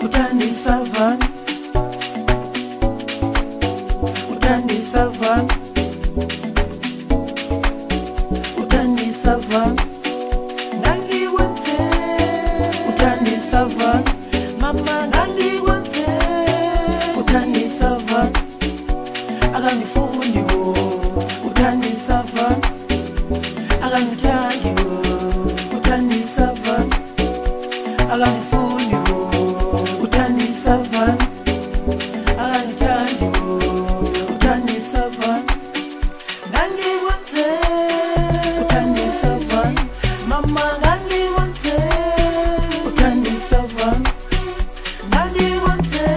Utani savan, utani savan, utani savan. Nandi wante, utani savan. Mama nandi wante, utani savan. Agami fundi wo, utani savan. Agami tangi wo, utani savan. Agami fundi wo, utani savan. Agami tangi wo, utani savan. Nandi wante, utani savan. Mama nandi wante, utani savan. Nandi wante,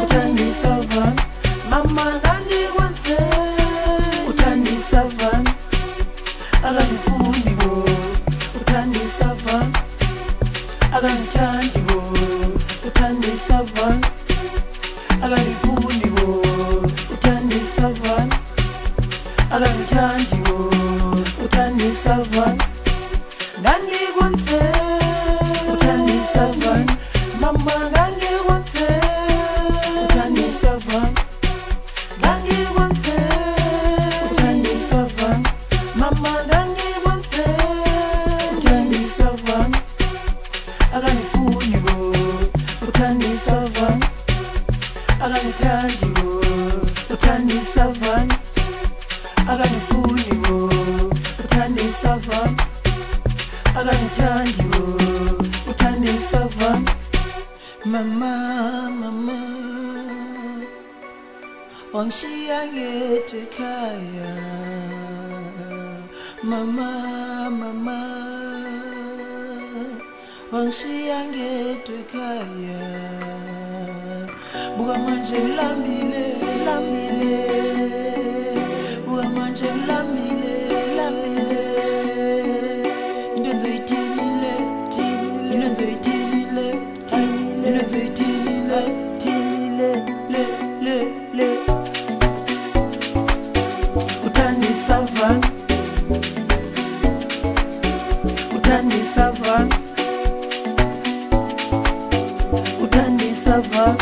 utani savan. Mama nandi wante, utani savan. Agami fundi wo, utani savan. Agami tangi wo, utani savan. Agami fundi wo, utani savan. Agami tangi wo, utani savan. Nandi wante, utani savan. Mama nandi wante, utani savan. Nandi wante, utani savan. Mama nandi wante, utani savan. Agami fundi wo, utani savan. Agami tangi wo, utani savan. Agami fundi wo, utani savan. Agami tangi wo, utani savan. Mama, mama, wangshiyange twekaya. Mama, mama, wangshiyange twekaya. Buga manje lambile, lambile. Buga manje lambile, lambile. Indonze itinile, tinile. Indonze itinile, tinile. Indonze itinile, tinile. Le, le, le. Utani savan, utani savan, utani savan.